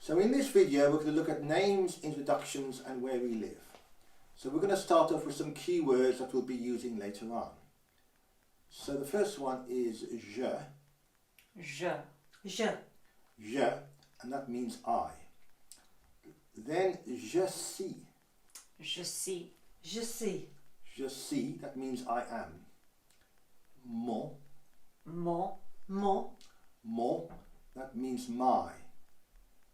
So in this video we're going to look at names, introductions and where we live. So we're going to start off with some keywords that we'll be using later on. So the first one is je. Je. And that means I. Then je suis. Je suis. Je suis, that means I am. Mon, that means my.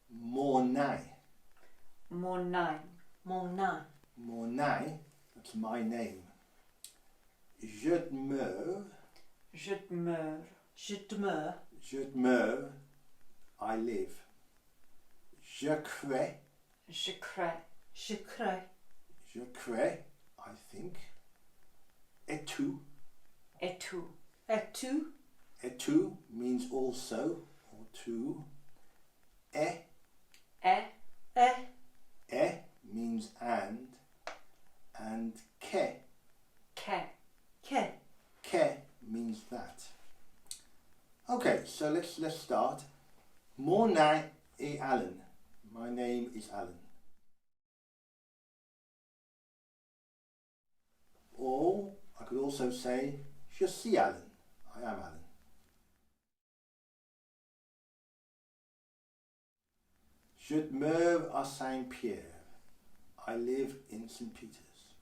Mon nai, that's my name. Je demeure, I live. Je crée, I think. Et tu means also, or too. Et means and que means that. Okay, so let's start. Mon nom est Alan. My name is Alan. Or I could also say je suis Alan. I am Alan. Je demeure à Saint-Pierre. I live in St. Peter's.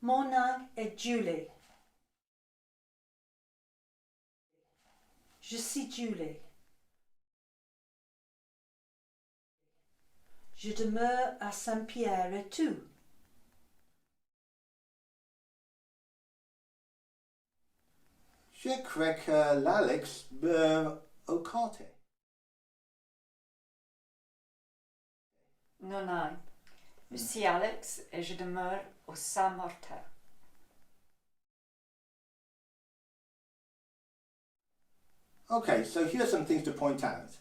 Mon nom est Julie. Je suis Julie. Je demeure à Saint-Pierre et tu? Je crois que l'Alex meurt au quartier. Non. Je suis Alex et je demeure au Saint-Martin. Okay, so here are some things to point out.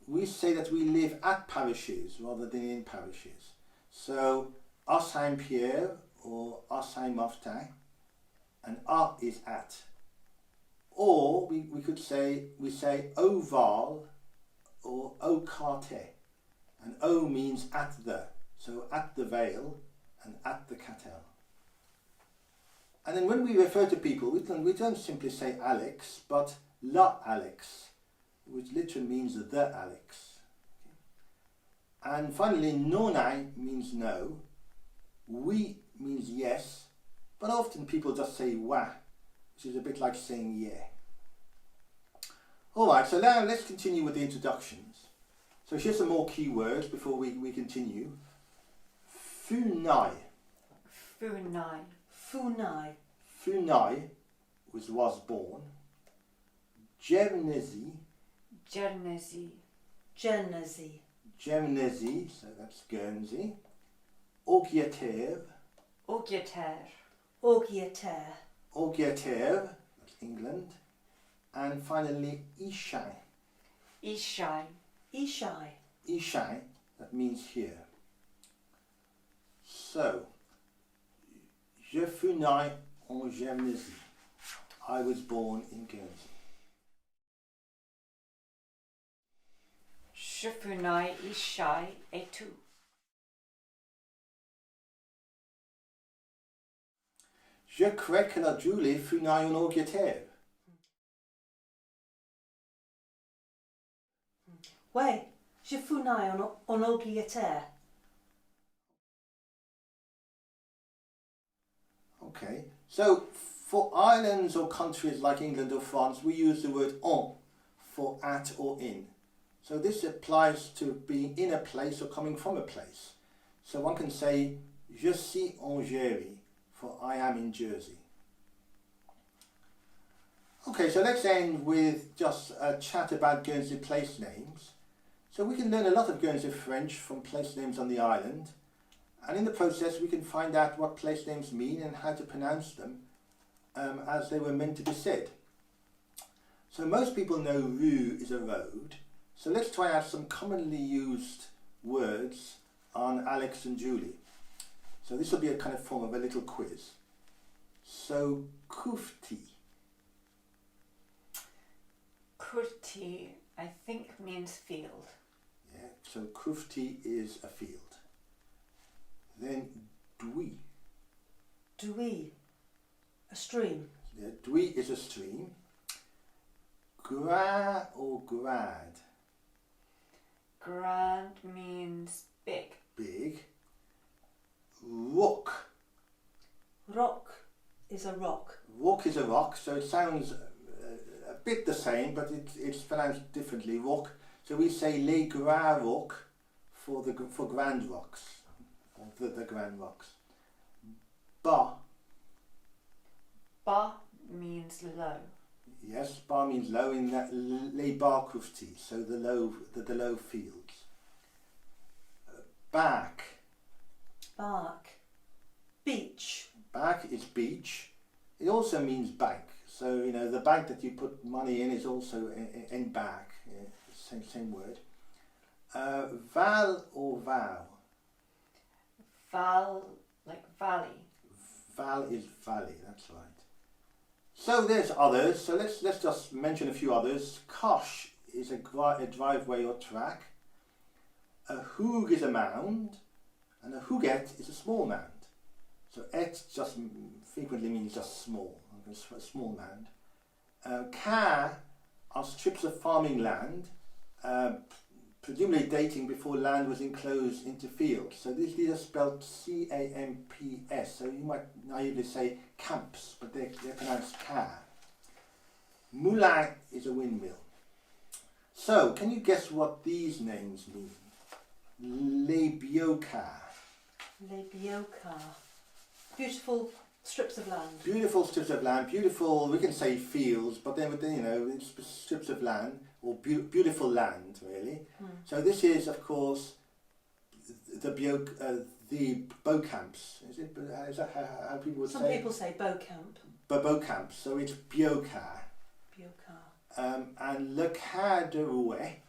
We say that we live at parishes rather than in parishes. So, à Saint-Pierre or à Saint-Martin, and à is at. Or we could say, we say au Val or au quartier. And au means at the. So at the Vale and at the Catel. And then when we refer to people, we don't simply say Alex, but la Alex, which literally means the Alex. And finally, nonai means no, oui means yes, but often people just say wa, which is a bit like saying yeah. Alright, so now let's continue with the introductions. So here's some more keywords before we continue. Funai. Funai was born. Guernsey, so that's Guernsey. Augiaterre, that's England. And finally, Ishai, that means here. So, je fus né en Guernsey. I was born in Guernsey. Je fus né ici et tu? Je crois que la Julie fut née en Angleterre. Oui, je fus né en Angleterre. Okay, so for islands or countries like England or France, we use the word en for at or in. So this applies to being in a place or coming from a place. So one can say, je suis en Jersey, for I am in Jersey. Okay, so let's end with just a chat about Guernsey place names. So we can learn a lot of Guernsey French from place names on the island, and in the process we can find out what place names mean and how to pronounce them as they were meant to be said. So most people know rue is a road, so let's try out some commonly used words on Alex and Julie. So this will be a kind of form of a little quiz. So kufti. Kurti, I think, means field. Yeah, so Crufty is a field. Then Dwi. Dwi, a stream. Yeah, Dwi is a stream. Gra or grad. Grand means big. Big. Rook. Rock is a rock. Rook is a rock, so it sounds a bit the same, but it's pronounced differently. Rook. So we say les gras rock for grand rocks, or the grand rocks. Ba. Ba means low. Yes, ba means low in that les bar crufti, so the low fields. Back. Bark. Beach. Back is beach. It also means bank. So, you know, the bank that you put money in is also in back. Yeah, same word. Val or vow? Val, like valley. Val is valley, that's right. So there's others. So let's just mention a few others. Cosh is a driveway or track. A hoog is a mound, and a hooget is a small mound. So et just frequently means just small, a small mound. Ka are strips of farming land, presumably dating before land was enclosed into fields. So these are spelled C-A-M-P-S. So you might naively say camps, but they're pronounced ka. Moulin is a windmill. So can you guess what these names mean? Lebioka. Lebioka. Beautiful strips of land. Beautiful strips of land, beautiful, we can say fields, but then, you know, it's strips of land, or beautiful land, really. So this is, of course, the bow camps. Is that how people would say? Some people say bow camp. Bow camps, so it's Bioka. Bioka. And Le Cas de Rouet.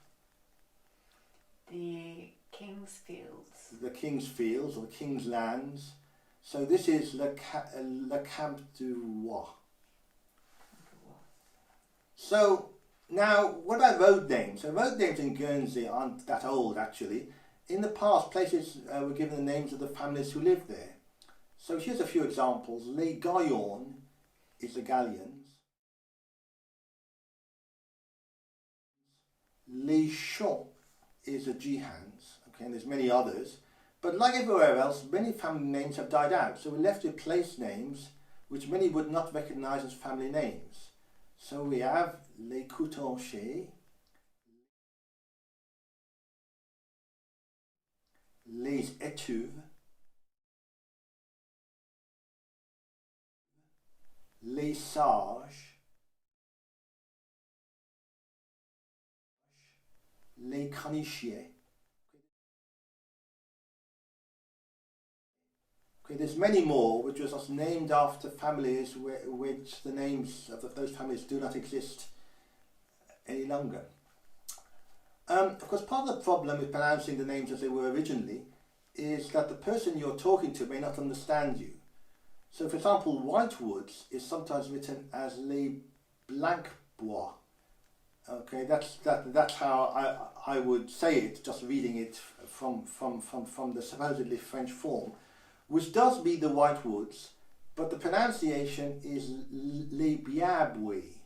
The King's Fields. The King's Fields, or the King's Lands. So this is Le Camp du Roi. So now, what about road names? So road names in Guernsey aren't that old, actually. In the past, places were given the names of the families who lived there. So here's a few examples. Les Gaillons is the galleons. Les Champs is the Jehans. Okay, and there's many others. But like everywhere else, many family names have died out. So we're left with place names which many would not recognise as family names. So we have Les Coutanchets, Les Etuves, Les Sages, Les Cranichiers. Okay, there's many more which was just named after families which the names of those families do not exist any longer. Of course, part of the problem with pronouncing the names as they were originally is that the person you're talking to may not understand you. So, for example, Whitewoods is sometimes written as Les Blancs-Bois. Okay, that's how I would say it, just reading it from the supposedly French form, which does mean the Whitewoods, but the pronunciation is Les Biabouis,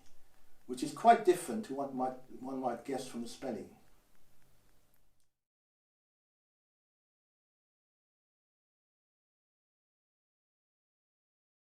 which is quite different to what one might guess from the spelling.